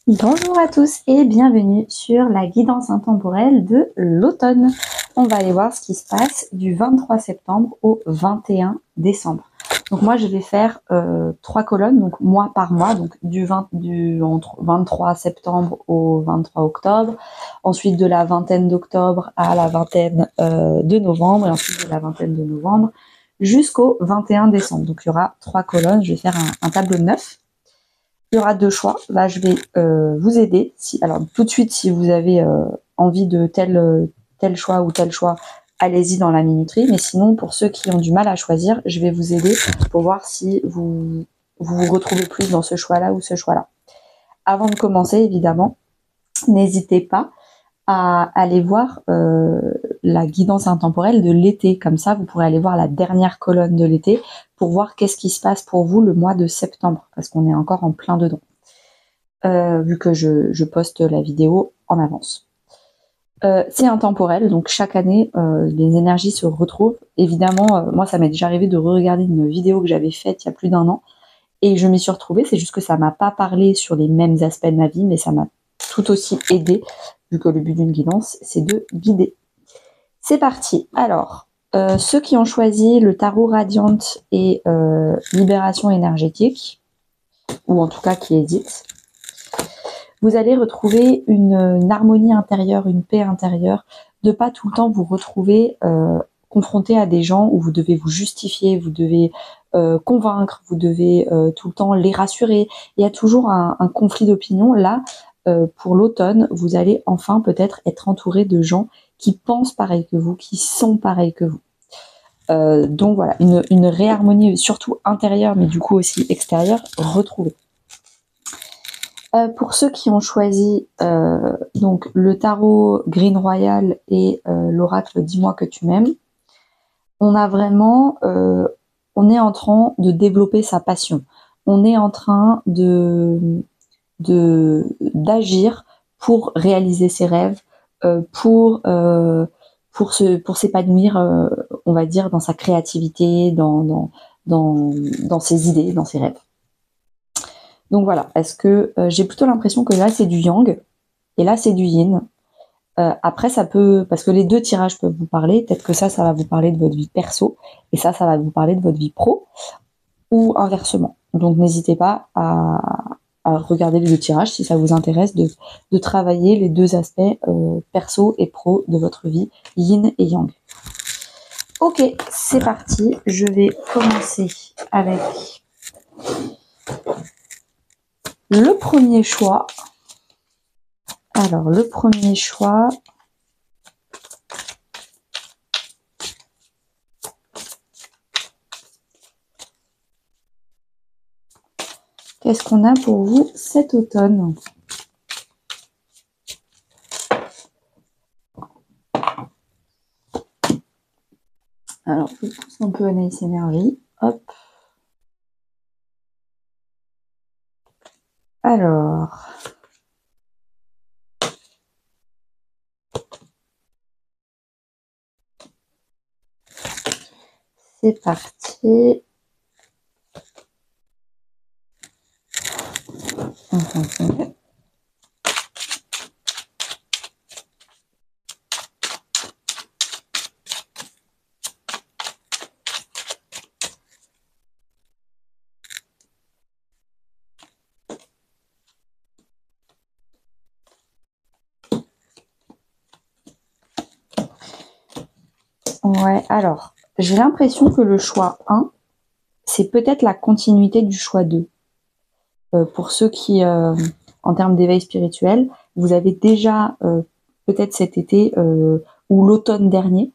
Bonjour à tous et bienvenue sur la guidance intemporelle de l'automne. On va aller voir ce qui se passe du 23 septembre au 21 décembre. Donc moi je vais faire 3 colonnes, donc mois par mois, donc entre 23 septembre au 23 octobre, ensuite de la vingtaine d'octobre à la vingtaine de novembre, et ensuite de la vingtaine de novembre jusqu'au 21 décembre. Donc il y aura 3 colonnes, je vais faire un tableau de 9. Il y aura 2 choix. Là, je vais vous aider. Alors, tout de suite, si vous avez envie de tel choix ou tel choix, allez-y dans la minuterie. Mais sinon, pour ceux qui ont du mal à choisir, je vais vous aider pour voir si vous vous retrouvez plus dans ce choix-là ou ce choix-là. Avant de commencer, évidemment, n'hésitez pas à aller voir la guidance intemporelle de l'été. Comme ça, vous pourrez aller voir la dernière colonne de l'été pour voir qu'est-ce qui se passe pour vous le mois de septembre, parce qu'on est encore en plein dedans, vu que je poste la vidéo en avance. C'est intemporel, donc chaque année, les énergies se retrouvent. Évidemment, moi, ça m'est déjà arrivé de re-regarder une vidéo que j'avais faite il y a plus d'1 an, et je m'y suis retrouvée. C'est juste que ça m'a pas parlé sur les mêmes aspects de ma vie, mais ça m'a tout aussi aidé, vu que le but d'une guidance, c'est de guider. C'est parti. Alors, ceux qui ont choisi le tarot radiante et libération énergétique, ou en tout cas qui hésitent, vous allez retrouver une harmonie intérieure, une paix intérieure, de pas tout le temps vous retrouver confronté à des gens où vous devez vous justifier, vous devez convaincre, vous devez tout le temps les rassurer. Il y a toujours un conflit d'opinion. Là, pour l'automne, vous allez enfin peut-être être entouré de gens qui pensent pareil que vous, qui sont pareils que vous. Donc voilà, une réharmonie surtout intérieure, mais du coup aussi extérieure, retrouvée. Pour ceux qui ont choisi donc le tarot Green Royal et l'oracle Dis-moi que tu m'aimes, on a vraiment, on est en train de développer sa passion. On est en train d'agir pour réaliser ses rêves, pour s'épanouir, on va dire, dans sa créativité, dans ses idées, dans ses rêves. Donc voilà, est-ce que j'ai plutôt l'impression que là c'est du yang et là c'est du yin. Après ça peut, parce que les deux tirages peuvent vous parler, peut-être que ça va vous parler de votre vie perso et ça va vous parler de votre vie pro ou inversement. Donc n'hésitez pas à regarder les deux tirages si ça vous intéresse de travailler les deux aspects perso et pro de votre vie, yin et yang. Ok, c'est parti, je vais commencer avec le premier choix. Alors, le premier choix, qu'est-ce qu'on a pour vous cet automne? Alors, je pousse un peu Anaïs Énergie. Hop. Alors. C'est parti. Ouais, alors, j'ai l'impression que le choix 1, c'est peut-être la continuité du choix 2. Pour ceux qui, en termes d'éveil spirituel, vous avez déjà, peut-être cet été ou l'automne dernier,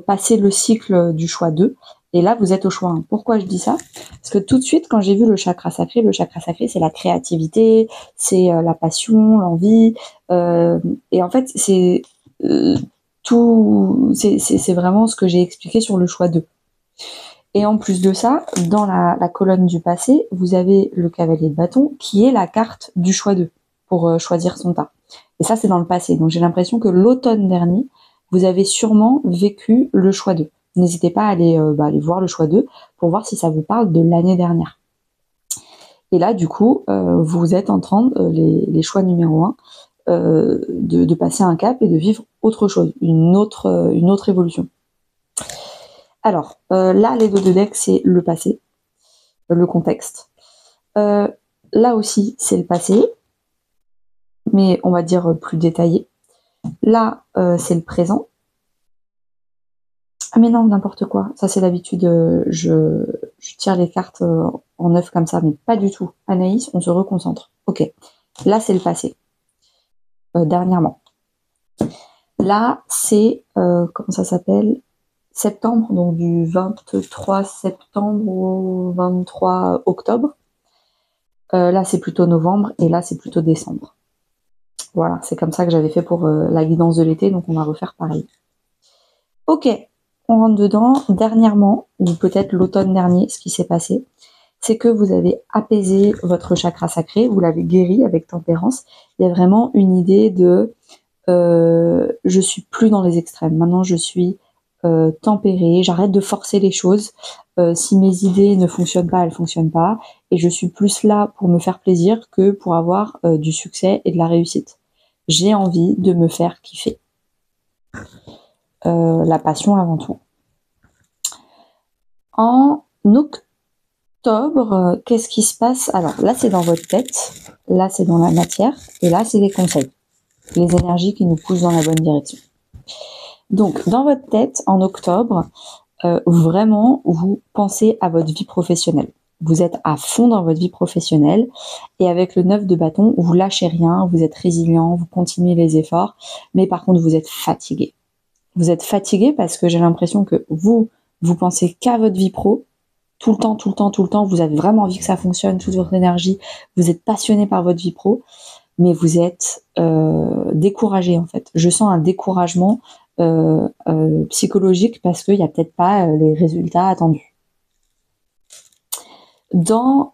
passé le cycle du choix 2. Et là, vous êtes au choix 1. Pourquoi je dis ça? Parce que tout de suite, quand j'ai vu le chakra sacré, c'est la créativité, c'est la passion, l'envie. Et en fait, c'est c'est vraiment ce que j'ai expliqué sur le choix 2. Et en plus de ça, dans la colonne du passé, vous avez le cavalier de bâton qui est la carte du choix 2 pour choisir son tas. Et ça, c'est dans le passé. Donc j'ai l'impression que l'automne dernier, vous avez sûrement vécu le choix 2. N'hésitez pas à aller voir le choix 2 pour voir si ça vous parle de l'année dernière. Et là, du coup, vous êtes en train, les choix numéro 1, de passer un cap et de vivre autre chose, une autre évolution. Alors, là, les deux de deck, c'est le passé, le contexte. Là aussi, c'est le passé, mais on va dire plus détaillé. Là, c'est le présent. Ah mais non, n'importe quoi. Ça, c'est d'habitude, je tire les cartes en neuf comme ça, mais pas du tout. Anaïs, on se reconcentre. Ok. Là, c'est le passé. Dernièrement. Là, c'est, comment ça s'appelle? Septembre, donc du 23 septembre au 23 octobre. Là, c'est plutôt novembre, et là, c'est plutôt décembre. Voilà, c'est comme ça que j'avais fait pour la guidance de l'été, donc on va refaire pareil. Ok, on rentre dedans. Dernièrement, ou peut-être l'automne dernier, ce qui s'est passé, c'est que vous avez apaisé votre chakra sacré, vous l'avez guéri avec tempérance. Il y a vraiment une idée de je suis plus dans les extrêmes. Maintenant, je suis tempérée, j'arrête de forcer les choses. Si mes idées ne fonctionnent pas, elles fonctionnent pas. Et je suis plus là pour me faire plaisir que pour avoir du succès et de la réussite. J'ai envie de me faire kiffer. La passion avant tout. En octobre, qu'est-ce qui se passe? Alors là, c'est dans votre tête, là, c'est dans la matière, et là, c'est les conseils, les énergies qui nous poussent dans la bonne direction. Donc, dans votre tête, en octobre, vraiment, vous pensez à votre vie professionnelle. Vous êtes à fond dans votre vie professionnelle, et avec le 9 de bâton, vous lâchez rien, vous êtes résilient, vous continuez les efforts, mais par contre, vous êtes fatigué. Vous êtes fatigué parce que j'ai l'impression que vous pensez qu'à votre vie pro, tout le temps, vous avez vraiment envie que ça fonctionne, toute votre énergie, vous êtes passionné par votre vie pro, mais vous êtes découragé en fait. Je sens un découragement psychologique parce qu'il n'y a peut-être pas les résultats attendus. Dans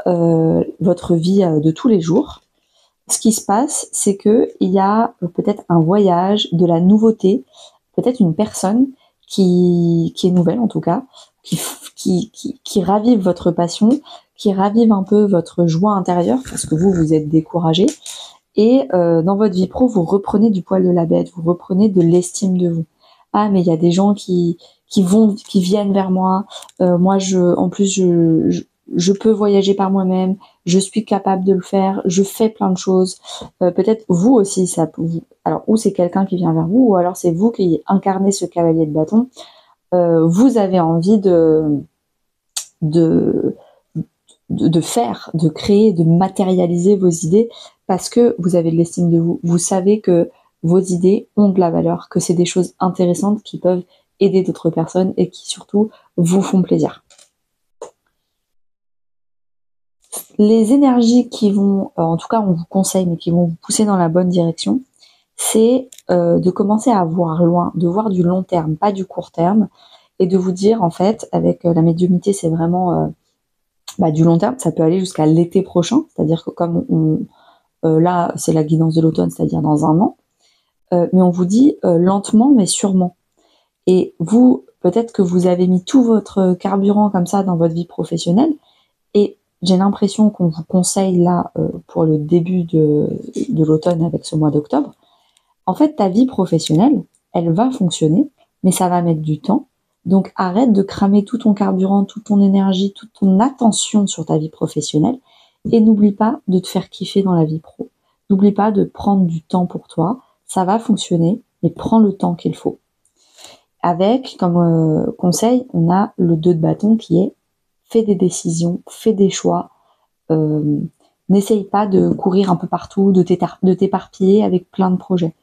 votre vie de tous les jours, ce qui se passe, c'est qu'il y a peut-être un voyage, de la nouveauté, peut-être une personne qui est nouvelle en tout cas, qui ravive votre passion, qui ravive un peu votre joie intérieure, parce que vous êtes découragé. Et dans votre vie pro, vous reprenez du poil de la bête, vous reprenez de l'estime de vous. Ah, mais il y a des gens qui viennent vers moi. Moi, en plus, je peux voyager par moi-même. Je suis capable de le faire. Je fais plein de choses. Peut-être vous aussi, ça peut vous. Alors, ou c'est quelqu'un qui vient vers vous, ou alors c'est vous qui incarnez ce cavalier de bâton. Vous avez envie de faire, de créer, de matérialiser vos idées parce que vous avez de l'estime de vous. Vous savez que vos idées ont de la valeur, que c'est des choses intéressantes qui peuvent aider d'autres personnes et qui surtout vous font plaisir. Les énergies qui vont, en tout cas on vous conseille, mais qui vont vous pousser dans la bonne direction, c'est de commencer à voir loin, de voir du long terme, pas du court terme, et de vous dire en fait, avec la médiumnité, c'est vraiment du long terme, ça peut aller jusqu'à l'été prochain, c'est-à-dire que comme là, c'est la guidance de l'automne, c'est-à-dire dans un an, mais on vous dit lentement mais sûrement. Et vous, peut-être que vous avez mis tout votre carburant comme ça dans votre vie professionnelle, et j'ai l'impression qu'on vous conseille là, pour le début de l'automne avec ce mois d'octobre, en fait, ta vie professionnelle, elle va fonctionner, mais ça va mettre du temps. Donc arrête de cramer tout ton carburant, toute ton énergie, toute ton attention sur ta vie professionnelle et n'oublie pas de te faire kiffer dans la vie pro. N'oublie pas de prendre du temps pour toi, ça va fonctionner, mais prends le temps qu'il faut. Avec, comme conseil, on a le 2 de bâton qui est fais des décisions, fais des choix, n'essaye pas de courir un peu partout, de t'éparpiller avec plein de projets.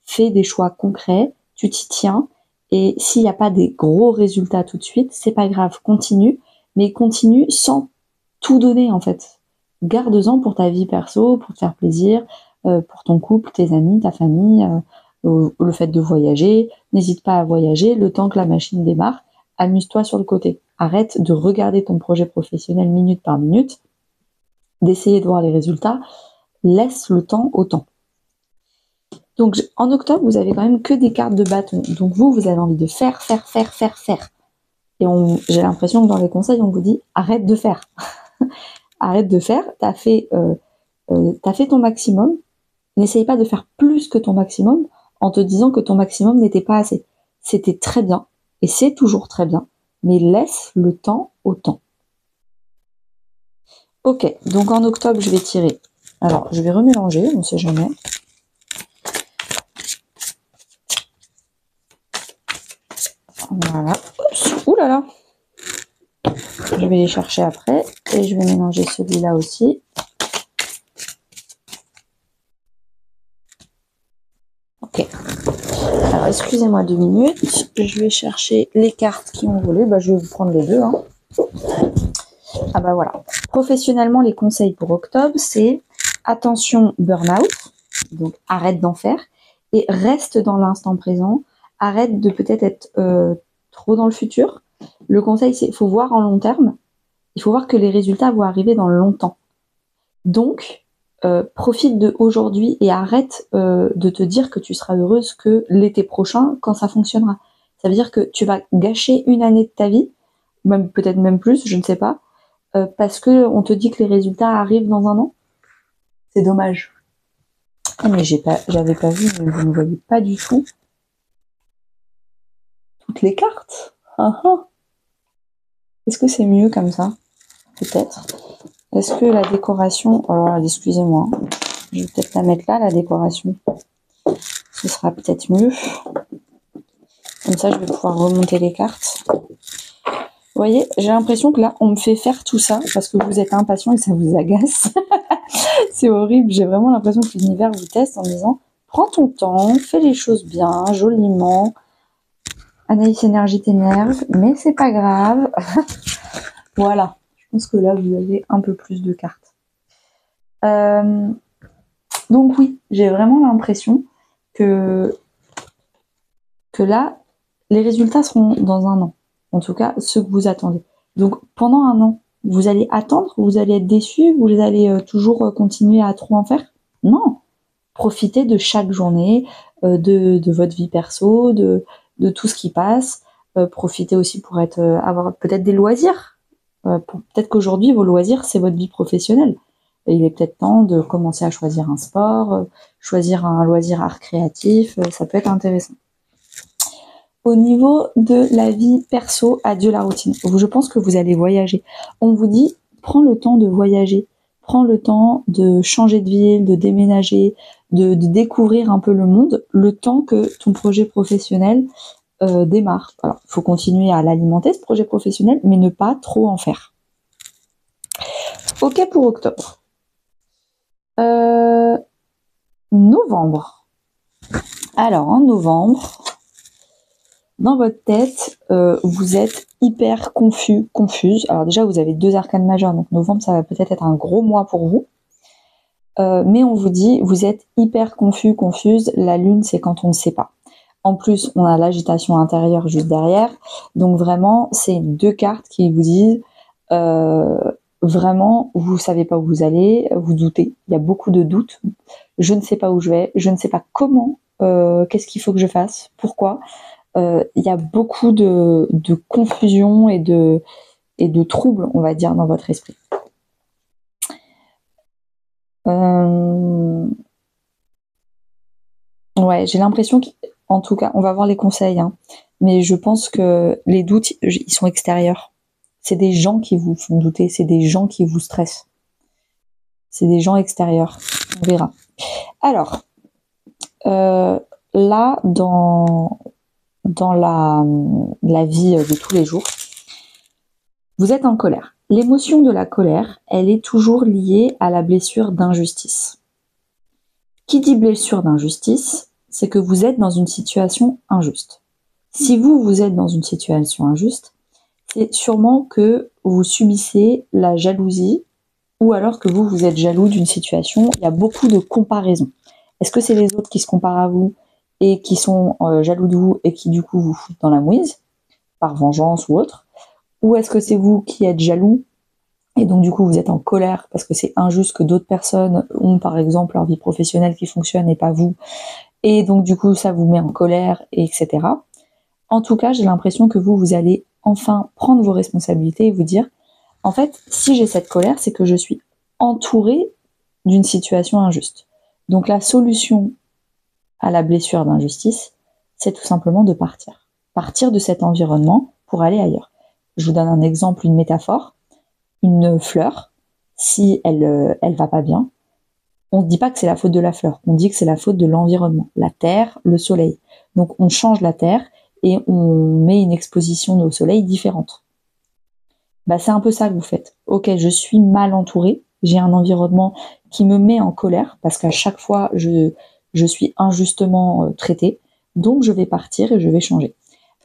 Fais des choix concrets, tu t'y tiens, et s'il n'y a pas des gros résultats tout de suite, c'est pas grave, continue, mais continue sans tout donner en fait. Garde-en pour ta vie perso, pour te faire plaisir, pour ton couple, tes amis, ta famille, le fait de voyager. N'hésite pas à voyager le temps que la machine démarre. Amuse-toi sur le côté. Arrête de regarder ton projet professionnel minute par minute, d'essayer de voir les résultats. Laisse le temps au temps. Donc en octobre, vous avez quand même que des cartes de bâton. Donc vous avez envie de faire. Et j'ai l'impression que dans les conseils, on vous dit arrête de faire. arrête de faire, t'as fait ton maximum, n'essaye pas de faire plus que ton maximum en te disant que ton maximum n'était pas assez. C'était très bien, et c'est toujours très bien, mais laisse le temps au temps. Ok, donc en octobre, je vais tirer. Alors, je vais remélanger, on ne sait jamais. Voilà. Oups, ouh là là. Je vais les chercher après et je vais mélanger celui-là aussi. Ok. Alors, excusez-moi 2 minutes. Je vais chercher les cartes qui ont volé. Bah, je vais vous prendre les deux. Hein. Ah bah voilà. Professionnellement, les conseils pour octobre, c'est attention burn-out. Donc, arrête d'en faire. Et reste dans l'instant présent. Arrête de peut-être être trop dans le futur. Le conseil, c'est qu'il faut voir en long terme. Il faut voir que les résultats vont arriver dans longtemps. Donc, profite de aujourd'hui et arrête de te dire que tu seras heureuse que l'été prochain quand ça fonctionnera. Ça veut dire que tu vas gâcher une année de ta vie, même peut-être même plus, je ne sais pas, parce que on te dit que les résultats arrivent dans un an. C'est dommage. Ah, mais j'avais pas vu, mais vous ne voyez pas du tout toutes les cartes. Est-ce que c'est mieux comme ça? Peut-être. Est-ce que la décoration... Alors, excusez-moi. Je vais peut-être la mettre là, la décoration. Ce sera peut-être mieux. Comme ça, je vais pouvoir remonter les cartes. Vous voyez, j'ai l'impression que là, on me fait faire tout ça parce que vous êtes impatient et ça vous agace. C'est horrible. J'ai vraiment l'impression que l'univers vous teste en disant « Prends ton temps, fais les choses bien, joliment. Anaïs Énergie t'énerve, mais c'est pas grave. » Voilà. Je pense que là, vous avez un peu plus de cartes. Donc oui, j'ai vraiment l'impression que là, les résultats seront dans un an. En tout cas, ceux que vous attendez. Donc pendant un an, vous allez attendre, vous allez être déçus, vous allez toujours continuer à trop en faire? Non. Profitez de chaque journée, de votre vie perso, de tout ce qui passe. Profitez aussi pour avoir peut-être des loisirs. Peut-être qu'aujourd'hui, vos loisirs, c'est votre vie professionnelle. Et il est peut-être temps de commencer à choisir un sport, choisir un loisir art créatif, ça peut être intéressant. Au niveau de la vie perso, adieu la routine. Je pense que vous allez voyager. On vous dit, prends le temps de voyager, prends le temps de changer de ville, de déménager, de découvrir un peu le monde, le temps que ton projet professionnel démarre. Alors, il faut continuer à l'alimenter, ce projet professionnel, mais ne pas trop en faire. Ok pour octobre. Novembre. Alors, en novembre, dans votre tête, vous êtes hyper confus, confuse. Alors déjà, vous avez 2 arcanes majeures, donc novembre, ça va peut-être être un gros mois pour vous. Mais on vous dit, vous êtes hyper confus, confuse. La lune, c'est quand on ne sait pas. En plus, on a l'agitation intérieure juste derrière. Donc vraiment, c'est 2 cartes qui vous disent, vraiment, vous savez pas où vous allez, vous doutez. Il y a beaucoup de doutes. Je ne sais pas où je vais, je ne sais pas comment, qu'est-ce qu'il faut que je fasse, pourquoi. Il y a beaucoup de confusion et de troubles, on va dire, dans votre esprit. Ouais, j'ai l'impression qu'en tout cas, on va voir les conseils, hein, mais je pense que les doutes, ils sont extérieurs. C'est des gens qui vous font douter, c'est des gens qui vous stressent. C'est des gens extérieurs. On verra. Alors, là, dans la vie de tous les jours, vous êtes en colère. L'émotion de la colère, elle est toujours liée à la blessure d'injustice. Qui dit blessure d'injustice, c'est que vous êtes dans une situation injuste. Si vous êtes dans une situation injuste, c'est sûrement que vous subissez la jalousie ou alors que vous êtes jaloux d'une situation. Il y a beaucoup de comparaisons. Est-ce que c'est les autres qui se comparent à vous et qui sont jaloux de vous et qui du coup vous foutent dans la mouise, par vengeance ou autre? Ou est-ce que c'est vous qui êtes jaloux et donc du coup vous êtes en colère parce que c'est injuste que d'autres personnes ont par exemple leur vie professionnelle qui fonctionne et pas vous, et donc du coup ça vous met en colère, etc. En tout cas, j'ai l'impression que vous allez enfin prendre vos responsabilités et vous dire En fait, si j'ai cette colère, c'est que je suis entourée d'une situation injuste. Donc la solution à la blessure d'injustice, c'est tout simplement de partir. Partir de cet environnement pour aller ailleurs. Je vous donne un exemple, une métaphore. Une fleur, si elle va pas bien, on ne dit pas que c'est la faute de la fleur, on dit que c'est la faute de l'environnement, la terre, le soleil. Donc on change la terre et on met une exposition au soleil différente. Bah, c'est un peu ça que vous faites. Ok, je suis mal entourée, j'ai un environnement qui me met en colère parce qu'à chaque fois je suis injustement traitée, donc je vais partir et je vais changer.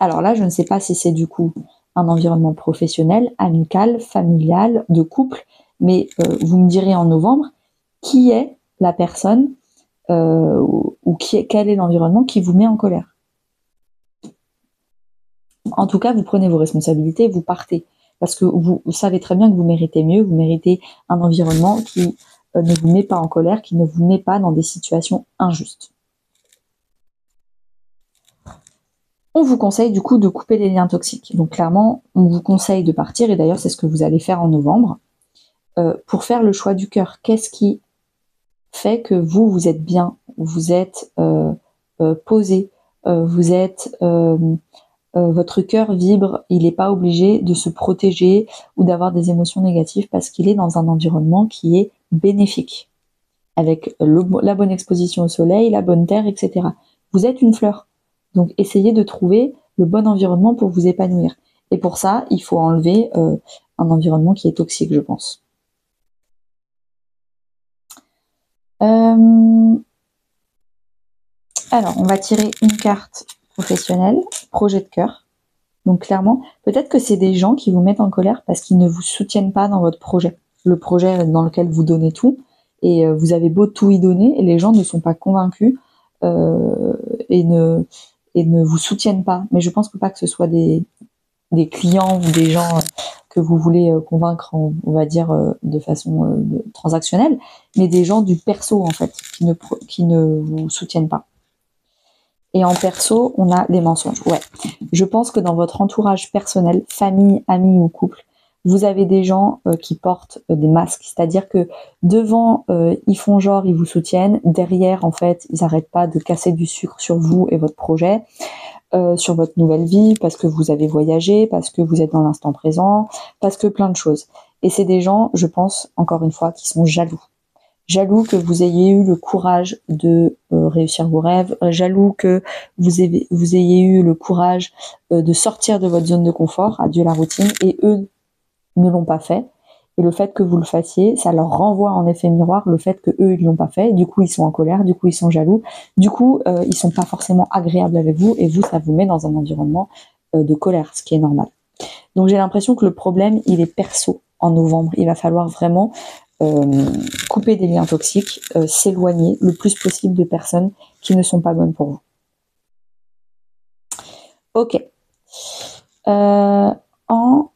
Alors là, je ne sais pas si c'est du coup un environnement professionnel, amical, familial, de couple, mais vous me direz en novembre qui est la personne ou quel est l'environnement qui vous met en colère. En tout cas, vous prenez vos responsabilités, vous partez. Parce que vous savez très bien que vous méritez mieux, vous méritez un environnement qui ne vous met pas en colère, qui ne vous met pas dans des situations injustes. On vous conseille du coup de couper les liens toxiques. Donc clairement, on vous conseille de partir, et d'ailleurs c'est ce que vous allez faire en novembre, pour faire le choix du cœur. Qu'est-ce qui fait que vous êtes bien, vous êtes posé, vous êtes... votre cœur vibre, il n'est pas obligé de se protéger ou d'avoir des émotions négatives parce qu'il est dans un environnement qui est bénéfique, avec la bonne exposition au soleil, la bonne terre, etc. Vous êtes une fleur, donc essayez de trouver le bon environnement pour vous épanouir. Et pour ça, il faut enlever un environnement qui est toxique, je pense. Alors, on va tirer une carte professionnelle, projet de cœur. Donc clairement, peut-être que c'est des gens qui vous mettent en colère parce qu'ils ne vous soutiennent pas dans votre projet. Le projet dans lequel vous donnez tout, et vous avez beau tout y donner, et les gens ne sont pas convaincus et ne vous soutiennent pas. Mais je pense pas que ce soit des clients ou des gens que vous voulez convaincre, on va dire, de façon transactionnelle, mais des gens du perso, en fait, qui ne vous soutiennent pas. Et en perso, on a les mensonges. Ouais. Je pense que dans votre entourage personnel, famille, amis ou couple, vous avez des gens qui portent des masques. C'est-à-dire que devant, ils font genre, ils vous soutiennent. Derrière, en fait, ils n'arrêtent pas de casser du sucre sur vous et votre projet, sur votre nouvelle vie, parce que vous avez voyagé, parce que vous êtes dans l'instant présent, parce que plein de choses. Et c'est des gens, je pense, encore une fois, qui sont jaloux. Jaloux que vous ayez eu le courage de réussir vos rêves, jaloux que vous ayez eu le courage de sortir de votre zone de confort, adieu la routine, et eux ne l'ont pas fait. Et le fait que vous le fassiez, ça leur renvoie en effet miroir le fait que eux ils l'ont pas fait. Du coup, ils sont en colère, du coup, ils sont jaloux, du coup, ils sont pas forcément agréables avec vous, et vous, ça vous met dans un environnement de colère, ce qui est normal. Donc j'ai l'impression que le problème, il est perso en novembre. Il va falloir vraiment couper des liens toxiques, s'éloigner le plus possible de personnes qui ne sont pas bonnes pour vous. Ok. En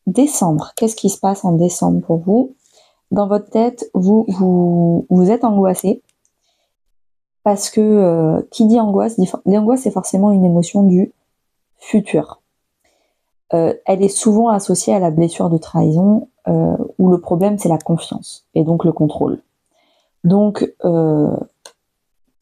décembre, qu'est-ce qui se passe en décembre pour vous? Dans votre tête, vous êtes angoissé parce que qui dit angoisse, l'angoisse c'est forcément une émotion du futur. Elle est souvent associée à la blessure de trahison, où le problème c'est la confiance et donc le contrôle. Donc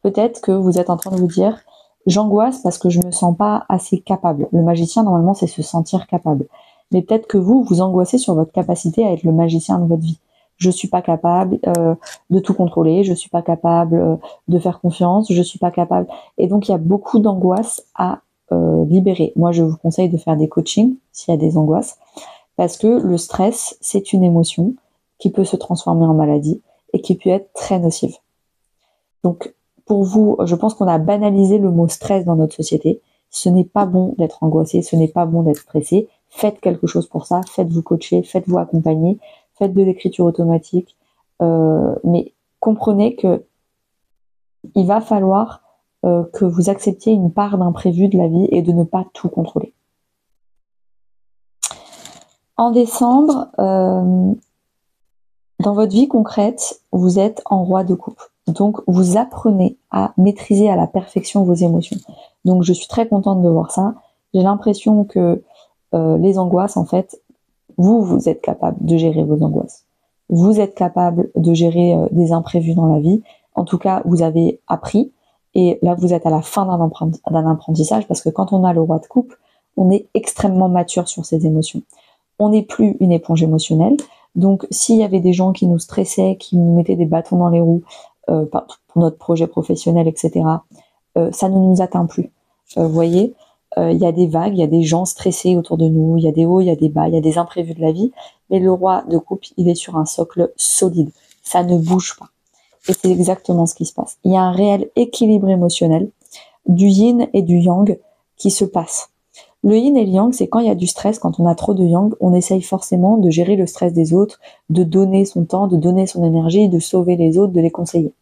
peut-être que vous êtes en train de vous dire j'angoisse parce que je me sens pas assez capable. Le magicien normalement c'est se sentir capable. Mais peut-être que vous angoissez sur votre capacité à être le magicien de votre vie. Je suis pas capable de tout contrôler, je suis pas capable de faire confiance, je suis pas capable. Et donc il y a beaucoup d'angoisse à libérer. Moi je vous conseille de faire des coachings s'il y a des angoisses, parce que le stress c'est une émotion qui peut se transformer en maladie et qui peut être très nocive. Donc pour vous, je pense qu'on a banalisé le mot stress dans notre société. Ce n'est pas bon d'être angoissé, ce n'est pas bon d'être stressé. Faites quelque chose pour ça, faites-vous coacher, faites-vous accompagner, faites de l'écriture automatique, mais comprenez que il va falloir que vous acceptiez une part d'imprévu de la vie et de ne pas tout contrôler. En décembre, dans votre vie concrète, vous êtes en roi de coupe. Donc, vous apprenez à maîtriser à la perfection vos émotions. Donc, je suis très contente de voir ça. J'ai l'impression que les angoisses, en fait, vous êtes capable de gérer vos angoisses. Vous êtes capable de gérer des imprévus dans la vie. En tout cas, vous avez appris. Et là, vous êtes à la fin d'un apprentissage parce que quand on a le roi de coupe, on est extrêmement mature sur ses émotions. On n'est plus une éponge émotionnelle. Donc, s'il y avait des gens qui nous stressaient, qui nous mettaient des bâtons dans les roues pour notre projet professionnel, etc., ça ne nous atteint plus. Vous voyez, il y a des vagues, il y a des gens stressés autour de nous, il y a des hauts, il y a des bas, il y a des imprévus de la vie. Mais le roi de coupe, il est sur un socle solide. Ça ne bouge pas. Et c'est exactement ce qui se passe. Il y a un réel équilibre émotionnel du yin et du yang qui se passe. Le yin et le yang, c'est quand il y a du stress, quand on a trop de yang, on essaye forcément de gérer le stress des autres, de donner son temps, de donner son énergie, de sauver les autres, de les conseiller.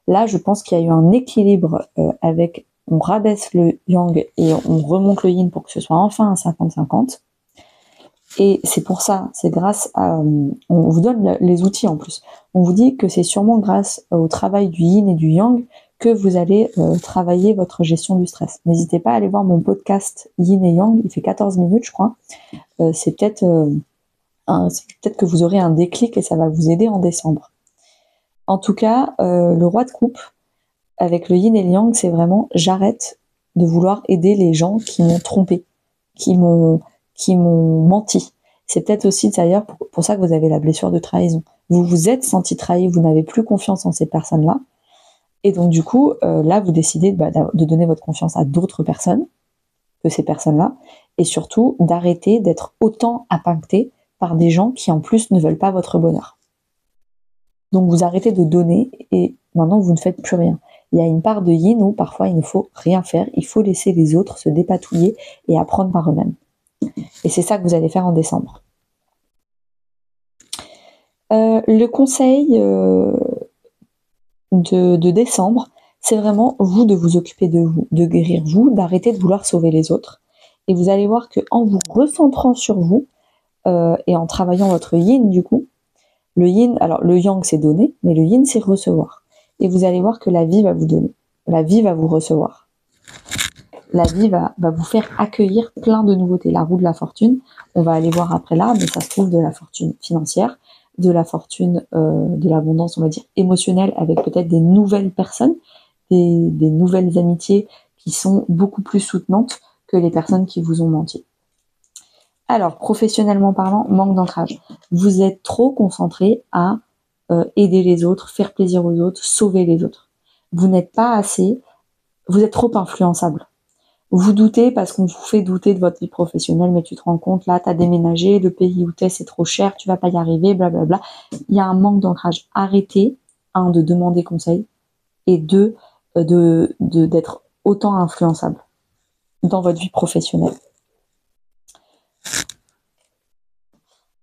Là, je pense qu'il y a eu un équilibre avec on rabaisse le yang et on remonte le yin pour que ce soit enfin un 50-50. Et c'est pour ça, c'est grâce à... on vous donne les outils en plus. On vous dit que c'est sûrement grâce au travail du yin et du yang que vous allez travailler votre gestion du stress. N'hésitez pas à aller voir mon podcast Yin et Yang, il fait 14 minutes je crois. C'est peut-être que vous aurez un déclic et ça va vous aider en décembre. En tout cas, le roi de coupe, avec le yin et le yang, c'est vraiment j'arrête de vouloir aider les gens qui m'ont trompé, qui m'ont menti. C'est peut-être aussi d'ailleurs pour ça que vous avez la blessure de trahison. Vous vous êtes senti trahi, vous n'avez plus confiance en ces personnes-là. Et donc du coup, là, vous décidez de donner votre confiance à d'autres personnes que ces personnes-là. Et surtout, d'arrêter d'être autant impacté par des gens qui en plus ne veulent pas votre bonheur. Donc vous arrêtez de donner et maintenant vous ne faites plus rien. Il y a une part de yin où parfois il ne faut rien faire, il faut laisser les autres se dépatouiller et apprendre par eux-mêmes. Et c'est ça que vous allez faire en décembre. Le conseil de décembre, c'est vraiment vous de vous occuper de vous, de guérir vous, d'arrêter de vouloir sauver les autres. Et vous allez voir qu'en vous recentrant sur vous et en travaillant votre yin du coup, le yin, alors le yang c'est donner, mais le yin c'est recevoir. Et vous allez voir que la vie va vous donner, la vie va vous recevoir. La vie va vous faire accueillir plein de nouveautés. La roue de la fortune, on va aller voir après là, mais ça se trouve de la fortune financière, de la fortune, de l'abondance, on va dire, émotionnelle, avec peut-être des nouvelles personnes, des nouvelles amitiés qui sont beaucoup plus soutenantes que les personnes qui vous ont menti. Alors, professionnellement parlant, manque d'ancrage. Vous êtes trop concentré à aider les autres, faire plaisir aux autres, sauver les autres. Vous n'êtes pas assez, vous êtes trop influençable. Vous doutez parce qu'on vous fait douter de votre vie professionnelle, mais tu te rends compte, là, tu as déménagé, le pays où t'es, c'est trop cher, tu vas pas y arriver, blablabla. Il y a un manque d'ancrage. Arrêtez, un, de demander conseil, et deux, d'être autant influençable dans votre vie professionnelle.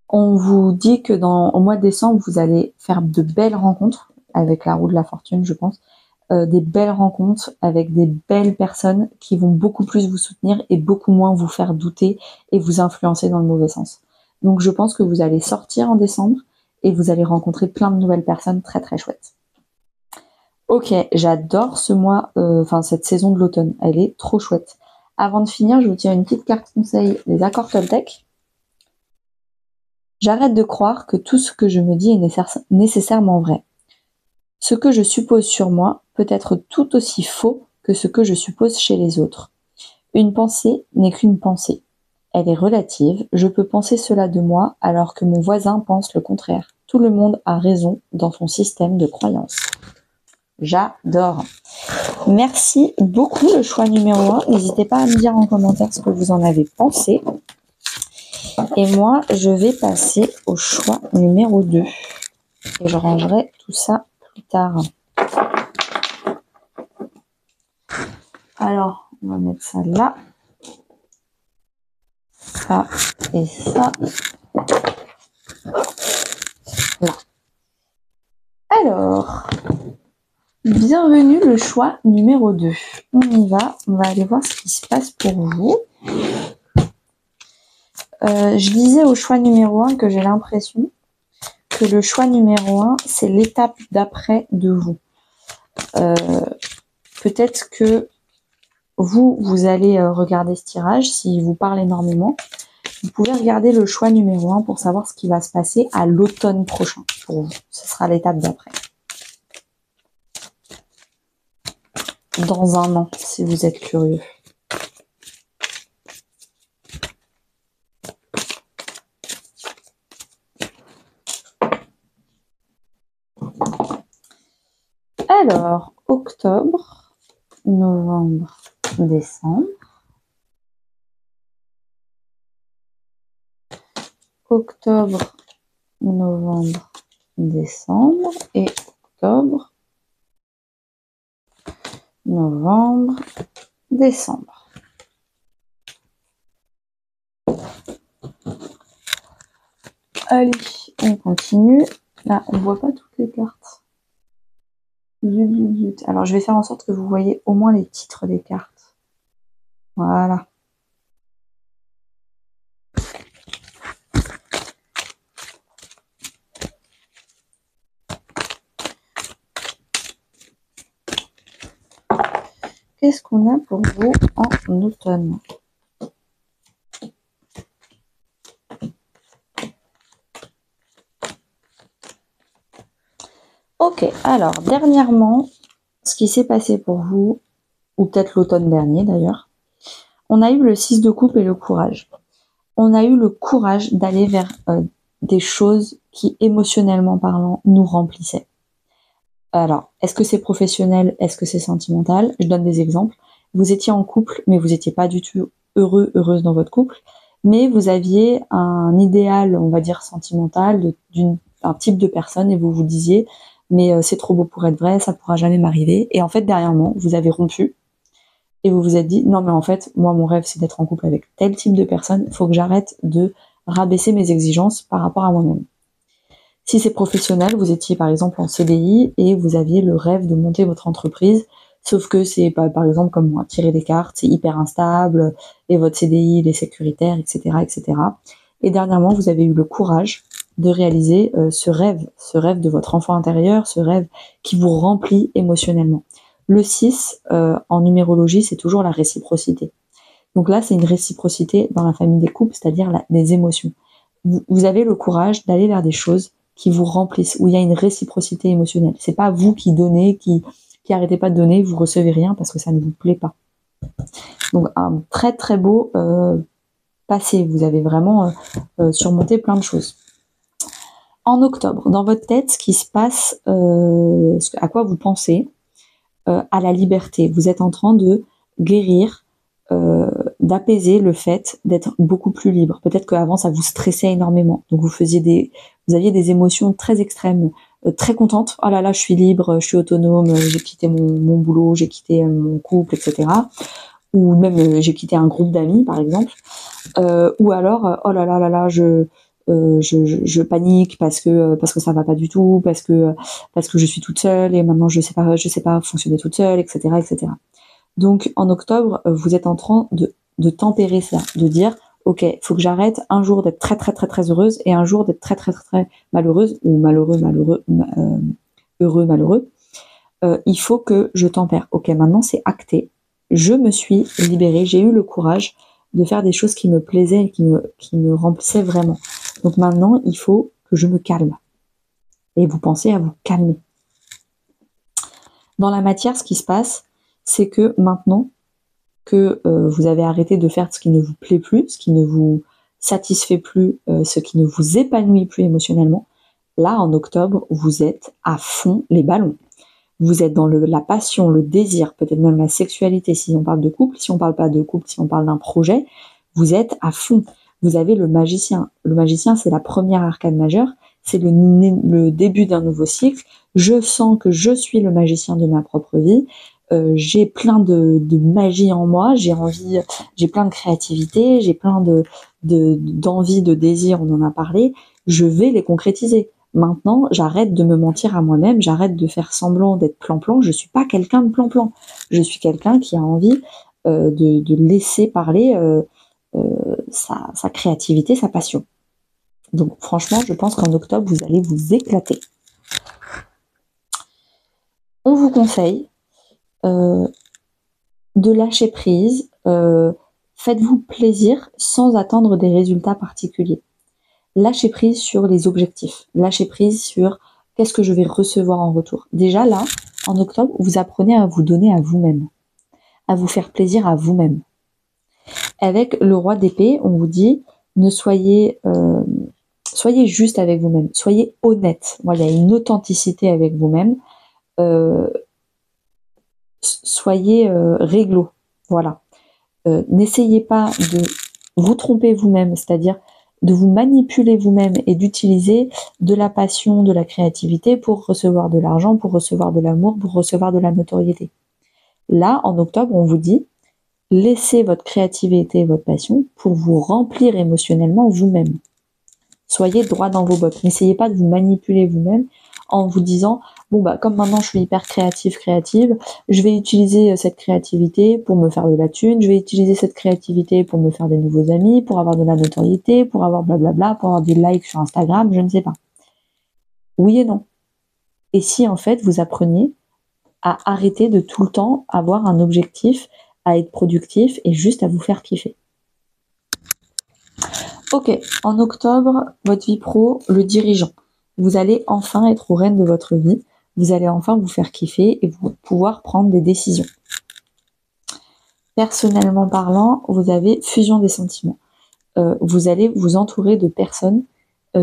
On vous dit que au mois de décembre, vous allez faire de belles rencontres avec la roue de la fortune, je pense. Des belles rencontres avec des belles personnes qui vont beaucoup plus vous soutenir et beaucoup moins vous faire douter et vous influencer dans le mauvais sens. Donc je pense que vous allez sortir en décembre et vous allez rencontrer plein de nouvelles personnes très très chouettes. Ok, j'adore ce mois, cette saison de l'automne, elle est trop chouette. Avant de finir, je vous tire une petite carte conseil des accords Toltec. J'arrête de croire que tout ce que je me dis est nécessairement vrai. Ce que je suppose sur moi peut être tout aussi faux que ce que je suppose chez les autres. Une pensée n'est qu'une pensée. Elle est relative, je peux penser cela de moi alors que mon voisin pense le contraire. Tout le monde a raison dans son système de croyance. J'adore. Merci beaucoup le choix numéro 1. N'hésitez pas à me dire en commentaire ce que vous en avez pensé. Et moi, je vais passer au choix numéro 2. Et je rangerai tout ça plus tard. Alors, on va mettre ça là. Ça et ça. Là. Alors, bienvenue le choix numéro 2. On y va. On va aller voir ce qui se passe pour vous. Je disais au choix numéro 1 que j'ai l'impression que le choix numéro 1, c'est l'étape d'après de vous. Peut-être que vous allez regarder ce tirage, s'il vous parle énormément. Vous pouvez regarder le choix numéro 1 pour savoir ce qui va se passer à l'automne prochain pour vous. Ce sera l'étape d'après. Dans un an, si vous êtes curieux. Alors, octobre, novembre, décembre. Octobre, novembre, décembre. Et octobre, novembre, décembre. Allez, on continue. Là, on voit pas toutes les cartes. Zut. Alors, je vais faire en sorte que vous voyez au moins les titres des cartes. Voilà. Qu'est-ce qu'on a pour vous en automne? Ok, alors, dernièrement, ce qui s'est passé pour vous, ou peut-être l'automne dernier d'ailleurs, on a eu le 6 de coupe et le courage. On a eu le courage d'aller vers des choses qui, émotionnellement parlant, nous remplissaient. Alors, est-ce que c'est professionnel? Est-ce que c'est sentimental? Je donne des exemples. Vous étiez en couple, mais vous n'étiez pas du tout heureuse dans votre couple, mais vous aviez un idéal, on va dire, sentimental d'un type de personne et vous vous disiez, mais c'est trop beau pour être vrai, ça pourra jamais m'arriver. Et en fait, dernièrement, vous avez rompu et vous vous êtes dit, non mais en fait, moi mon rêve c'est d'être en couple avec tel type de personne, il faut que j'arrête de rabaisser mes exigences par rapport à moi-même. Si c'est professionnel, vous étiez par exemple en CDI et vous aviez le rêve de monter votre entreprise, sauf que c'est par exemple comme moi, tirer des cartes, c'est hyper instable et votre CDI il est sécuritaire, etc., etc. Et dernièrement, vous avez eu le courage de réaliser ce rêve de votre enfant intérieur, ce rêve qui vous remplit émotionnellement. Le 6, en numérologie, c'est toujours la réciprocité. Donc là, c'est une réciprocité dans la famille des couples, c'est-à-dire des émotions. Vous avez le courage d'aller vers des choses qui vous remplissent, où il y a une réciprocité émotionnelle. C'est pas vous qui donnez, qui arrêtez pas de donner, vous recevez rien parce que ça ne vous plaît pas. Donc un très très beau passé. Vous avez vraiment surmonté plein de choses. En octobre, dans votre tête, ce qui se passe, à quoi vous pensez, à la liberté. Vous êtes en train de guérir, d'apaiser le fait d'être beaucoup plus libre. Peut-être qu'avant ça vous stressait énormément, donc vous aviez des émotions très extrêmes, très contente. Oh là là, je suis libre, je suis autonome, j'ai quitté mon boulot, j'ai quitté mon couple, etc. Ou même j'ai quitté un groupe d'amis, par exemple. Ou alors, oh là là là là, je panique parce que ça va pas du tout, parce que je suis toute seule et maintenant je sais pas fonctionner toute seule, etc., etc. Donc en octobre, vous êtes en train de tempérer ça, de dire ok, faut que j'arrête un jour d'être très très très très heureuse et un jour d'être très très très très malheureuse ou heureux malheureux. Il faut que je tempère. Ok, maintenant c'est acté. Je me suis libérée, j'ai eu le courage de faire des choses qui me plaisaient et qui me remplissaient vraiment. Donc maintenant, il faut que je me calme. Et vous pensez à vous calmer. Dans la matière, ce qui se passe, c'est que maintenant que vous avez arrêté de faire ce qui ne vous plaît plus, ce qui ne vous satisfait plus, ce qui ne vous épanouit plus émotionnellement, là, en octobre, vous êtes à fond les ballons. Vous êtes dans la passion, le désir, peut-être même la sexualité, si on parle de couple. Si on parle pas de couple, si on parle d'un projet, vous êtes à fond. Vous avez le magicien. Le magicien, c'est la première arcane majeure. C'est le début d'un nouveau cycle. Je sens que je suis le magicien de ma propre vie. J'ai plein de magie en moi. J'ai plein de créativité. J'ai plein d'envie, de désir. On en a parlé. Je vais les concrétiser. Maintenant, j'arrête de me mentir à moi-même, j'arrête de faire semblant d'être plan-plan. Je suis pas quelqu'un de plan-plan. Je suis quelqu'un qui a envie de laisser parler sa créativité, sa passion. Donc franchement, je pense qu'en octobre, vous allez vous éclater. On vous conseille de lâcher prise, Faites-vous plaisir sans attendre des résultats particuliers. Lâchez prise sur les objectifs. Lâchez prise sur qu'est-ce que je vais recevoir en retour. Déjà là, en octobre, vous apprenez à vous donner à vous-même, à vous faire plaisir à vous-même. Avec le roi d'épée, on vous dit ne soyez juste avec vous-même, soyez honnête. Voilà, il y a une authenticité avec vous-même. Soyez réglo. Voilà. N'essayez pas de vous tromper vous-même, c'est-à-dire de vous manipuler vous-même et d'utiliser de la passion, de la créativité pour recevoir de l'argent, pour recevoir de l'amour, pour recevoir de la notoriété. Là, en octobre, on vous dit laissez votre créativité et votre passion pour vous remplir émotionnellement vous-même. Soyez droit dans vos bottes. N'essayez pas de vous manipuler vous-même en vous disant bon bah comme maintenant je suis hyper créative, je vais utiliser cette créativité pour me faire de la thune, je vais utiliser cette créativité pour me faire des nouveaux amis, pour avoir de la notoriété, pour avoir blablabla, pour avoir des likes sur Instagram, je ne sais pas. Oui et non. Et si en fait vous appreniez à arrêter de tout le temps avoir un objectif, à être productif et juste à vous faire kiffer. Ok, en octobre, votre vie pro, le dirigeant. Vous allez enfin être au règne de votre vie. Vous allez enfin vous faire kiffer et vous pouvoir prendre des décisions. Personnellement parlant, vous avez fusion des sentiments. Vous allez vous entourer de personnes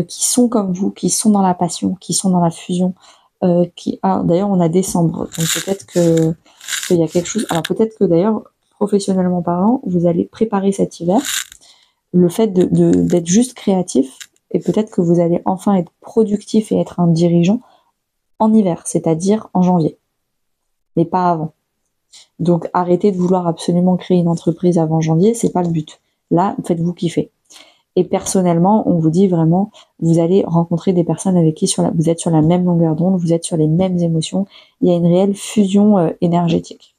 qui sont comme vous, qui sont dans la passion, qui sont dans la fusion. D'ailleurs, on a décembre, donc peut-être qu'il y a quelque chose. Alors peut-être que d'ailleurs, professionnellement parlant, vous allez préparer cet hiver. Le fait d'être juste créatif, et peut-être que vous allez enfin être productif et être un dirigeant en hiver, c'est-à-dire en janvier, mais pas avant. Donc arrêtez de vouloir absolument créer une entreprise avant janvier, c'est pas le but. Là, faites-vous kiffer. Et personnellement, on vous dit vraiment, vous allez rencontrer des personnes avec qui vous êtes sur la même longueur d'onde, vous êtes sur les mêmes émotions, il y a une réelle fusion énergétique.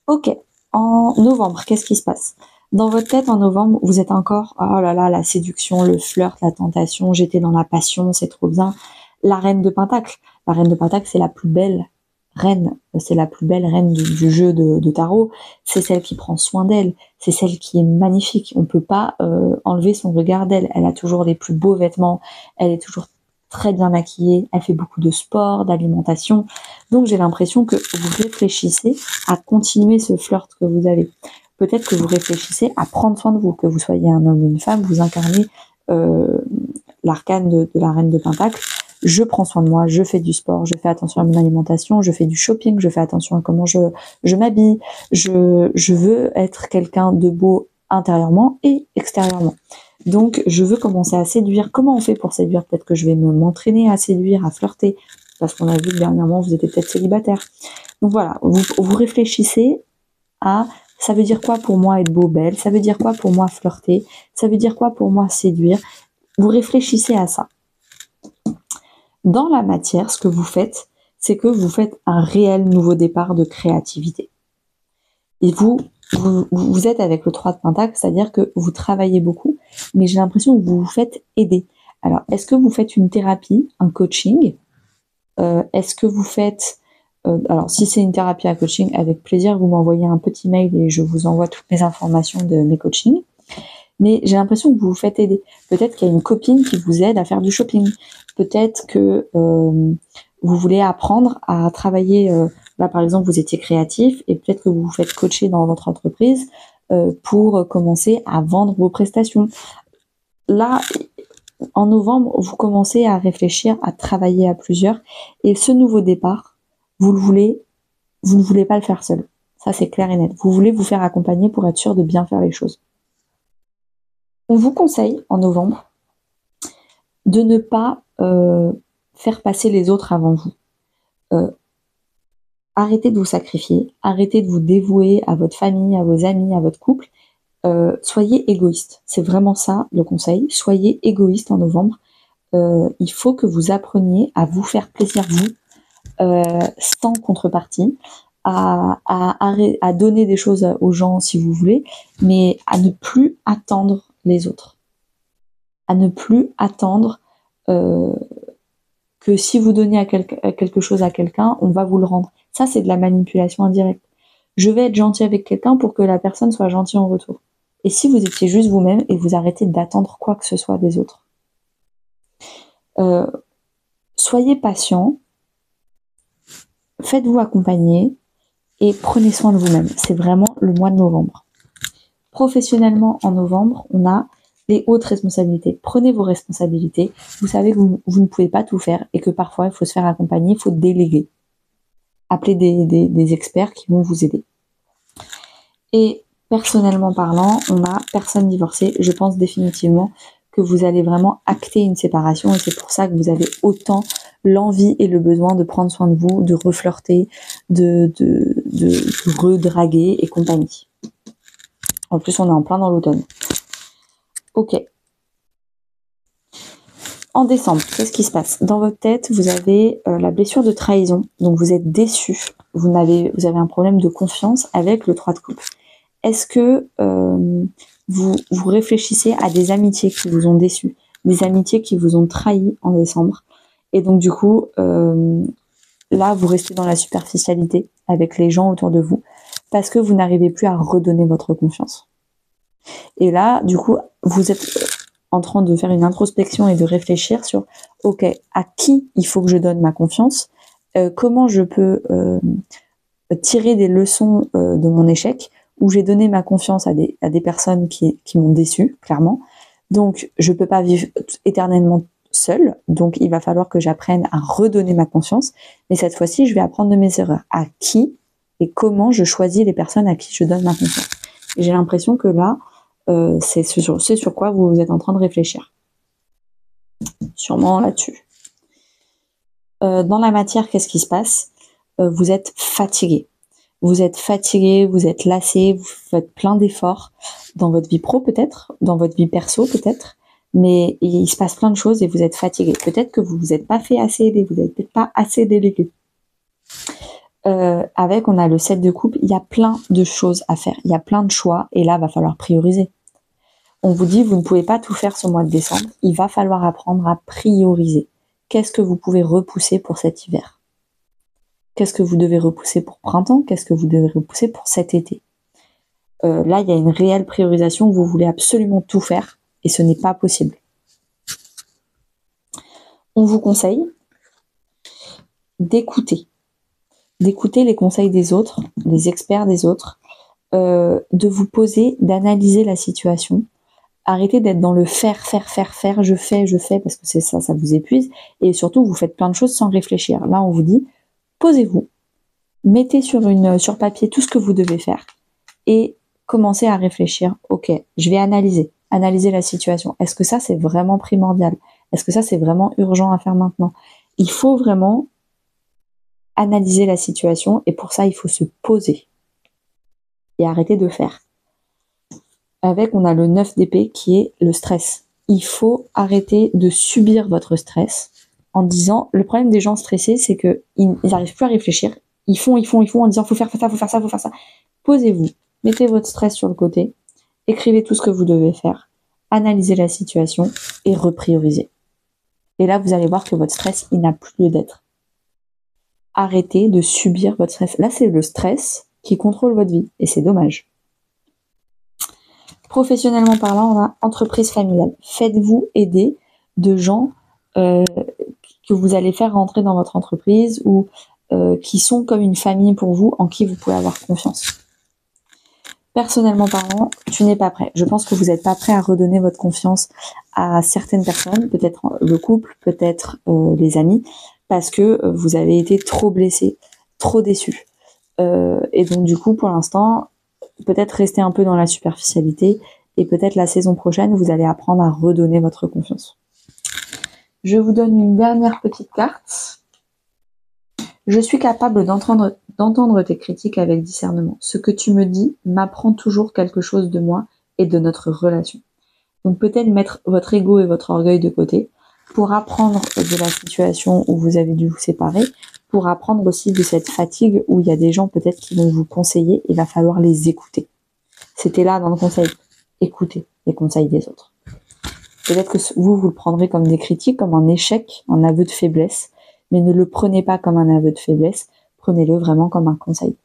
Ok, en novembre, qu'est-ce qui se passe ? Dans votre tête, en novembre, vous êtes encore, oh là là, la séduction, le flirt, la tentation, j'étais dans la passion, c'est trop bien. La reine de Pentacle. La reine de Pentacle, c'est la plus belle reine. C'est la plus belle reine du jeu de tarot. C'est celle qui prend soin d'elle. C'est celle qui est magnifique. On peut pas enlever son regard d'elle. Elle a toujours les plus beaux vêtements. Elle est toujours très bien maquillée. Elle fait beaucoup de sport, d'alimentation. Donc, j'ai l'impression que vous réfléchissez à continuer ce flirt que vous avez. Peut-être que vous réfléchissez à prendre soin de vous, que vous soyez un homme ou une femme, vous incarnez l'arcane de la reine de Pentacle. Je prends soin de moi, je fais du sport, je fais attention à mon alimentation, je fais du shopping, je fais attention à comment je m'habille, je veux être quelqu'un de beau intérieurement et extérieurement. Donc, je veux commencer à séduire. Comment on fait pour séduire ? Peut-être que je vais m'entraîner à séduire, à flirter, parce qu'on a vu que dernièrement, vous étiez peut-être célibataire. Donc voilà, vous réfléchissez à ça veut dire quoi pour moi être beau, belle ? Ça veut dire quoi pour moi flirter ? Ça veut dire quoi pour moi séduire ? Vous réfléchissez à ça. Dans la matière, ce que vous faites, c'est que vous faites un réel nouveau départ de créativité. Et vous êtes avec le 3 de Pentacle, c'est-à-dire que vous travaillez beaucoup, mais j'ai l'impression que vous vous faites aider. Alors, est-ce que vous faites une thérapie, un coaching ? Est-ce que vous faites... alors, si c'est une thérapie, un coaching, avec plaisir, vous m'envoyez un petit mail et je vous envoie toutes les informations de mes coachings. Mais j'ai l'impression que vous vous faites aider. Peut-être qu'il y a une copine qui vous aide à faire du shopping. Peut-être que vous voulez apprendre à travailler. Là, par exemple, vous étiez créatif et peut-être que vous vous faites coacher dans votre entreprise pour commencer à vendre vos prestations. Là, en novembre, vous commencez à réfléchir, à travailler à plusieurs. Et ce nouveau départ, vous ne voulez pas le faire seul. Ça, c'est clair et net. Vous voulez vous faire accompagner pour être sûr de bien faire les choses. On vous conseille, en novembre, de ne pas faire passer les autres avant vous. Arrêtez de vous sacrifier, arrêtez de vous dévouer à votre famille, à vos amis, à votre couple. Soyez égoïste. C'est vraiment ça le conseil. Soyez égoïste en novembre. Il faut que vous appreniez à vous faire plaisir vous, sans contrepartie, à donner des choses aux gens si vous voulez, mais à ne plus attendre les autres. À ne plus attendre que si vous donnez quelque chose à quelqu'un, on va vous le rendre. Ça, c'est de la manipulation indirecte. Je vais être gentil avec quelqu'un pour que la personne soit gentille en retour. Et si vous étiez juste vous-même et vous arrêtez d'attendre quoi que ce soit des autres. Soyez patient, faites-vous accompagner et prenez soin de vous-même. C'est vraiment le mois de novembre. Professionnellement, en novembre, on a les hautes responsabilités. Prenez vos responsabilités. Vous savez que vous ne pouvez pas tout faire et que parfois, il faut se faire accompagner, il faut déléguer. Appelez des experts qui vont vous aider. Et personnellement parlant, on a personne divorcée. Je pense définitivement que vous allez vraiment acter une séparation et c'est pour ça que vous avez autant l'envie et le besoin de prendre soin de vous, de reflirter, de redraguer et compagnie. En plus, on est en plein dans l'automne. Ok. En décembre, qu'est-ce qui se passe? Dans votre tête, vous avez la blessure de trahison, donc vous êtes déçu. Vous avez un problème de confiance avec le 3 de coupe. Est-ce que vous réfléchissez à des amitiés qui vous ont déçu, des amitiés qui vous ont trahi en décembre? Et donc du coup, là, vous restez dans la superficialité avec les gens autour de vous parce que vous n'arrivez plus à redonner votre confiance. Et là, du coup, vous êtes en train de faire une introspection et de réfléchir sur, ok, à qui il faut que je donne ma confiance, comment je peux tirer des leçons de mon échec, où j'ai donné ma confiance à des personnes qui m'ont déçu, clairement. Donc, je peux pas vivre éternellement seule, donc il va falloir que j'apprenne à redonner ma confiance, mais cette fois-ci, je vais apprendre de mes erreurs. À qui et comment je choisis les personnes à qui je donne ma confiance. Et j'ai l'impression que là, c'est sur quoi vous êtes en train de réfléchir. Sûrement là-dessus. Dans la matière, qu'est-ce qui se passe? Vous êtes fatigué. Vous êtes fatigué, vous êtes lassé, vous faites plein d'efforts dans votre vie pro peut-être, dans votre vie perso peut-être, mais il se passe plein de choses et vous êtes fatigué. Peut-être que vous vous êtes pas fait assez aider, vous n'avez peut-être pas assez délégué. Avec, on a le 7 de coupe, il y a plein de choses à faire, il y a plein de choix et là, va falloir prioriser. On vous dit, vous ne pouvez pas tout faire ce mois de décembre, il va falloir apprendre à prioriser. Qu'est-ce que vous pouvez repousser pour cet hiver? Qu'est-ce que vous devez repousser pour printemps? Qu'est-ce que vous devez repousser pour cet été? Là, il y a une réelle priorisation, vous voulez absolument tout faire et ce n'est pas possible. On vous conseille d'écouter les conseils des autres, les experts des autres, de vous poser, d'analyser la situation. Arrêtez d'être dans le faire, je fais, parce que c'est ça vous épuise. Et surtout, vous faites plein de choses sans réfléchir. Là, on vous dit, posez-vous, mettez sur papier tout ce que vous devez faire et commencez à réfléchir. Ok, je vais analyser la situation. Est-ce que ça, c'est vraiment primordial? Est-ce que ça, c'est vraiment urgent à faire maintenant? Il faut vraiment analyser la situation et pour ça, il faut se poser et arrêter de faire. Avec, on a le 9 d'épée qui est le stress. Il faut arrêter de subir votre stress en disant, le problème des gens stressés, c'est que ils n'arrivent plus à réfléchir. Ils font en disant, faut faire ça. Posez-vous, mettez votre stress sur le côté, écrivez tout ce que vous devez faire, analysez la situation et repriorisez. Et là, vous allez voir que votre stress, il n'a plus lieu d'être. Arrêtez de subir votre stress. Là, c'est le stress qui contrôle votre vie et c'est dommage. Professionnellement parlant, on a entreprise familiale. Faites-vous aider de gens que vous allez faire rentrer dans votre entreprise ou qui sont comme une famille pour vous, en qui vous pouvez avoir confiance. Personnellement parlant, tu n'es pas prêt. Je pense que vous n'êtes pas prêt à redonner votre confiance à certaines personnes, peut-être le couple, peut-être les amis, parce que vous avez été trop blessé, trop déçu. Et donc du coup, pour l'instant, peut-être rester un peu dans la superficialité et peut-être la saison prochaine, vous allez apprendre à redonner votre confiance. Je vous donne une dernière petite carte. Je suis capable d'entendre tes critiques avec discernement. Ce que tu me dis m'apprend toujours quelque chose de moi et de notre relation. Donc peut-être mettre votre ego et votre orgueil de côté pour apprendre de la situation où vous avez dû vous séparer, pour apprendre aussi de cette fatigue où il y a des gens peut-être qui vont vous conseiller, il va falloir les écouter. C'était là dans le conseil, écoutez les conseils des autres. Peut-être que vous le prendrez comme des critiques, comme un échec, un aveu de faiblesse, mais ne le prenez pas comme un aveu de faiblesse, prenez-le vraiment comme un conseil.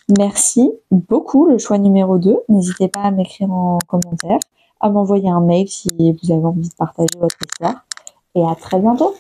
Merci beaucoup, le choix numéro 2. N'hésitez pas à m'écrire en commentaire, à m'envoyer un mail si vous avez envie de partager votre histoire. Et à très bientôt!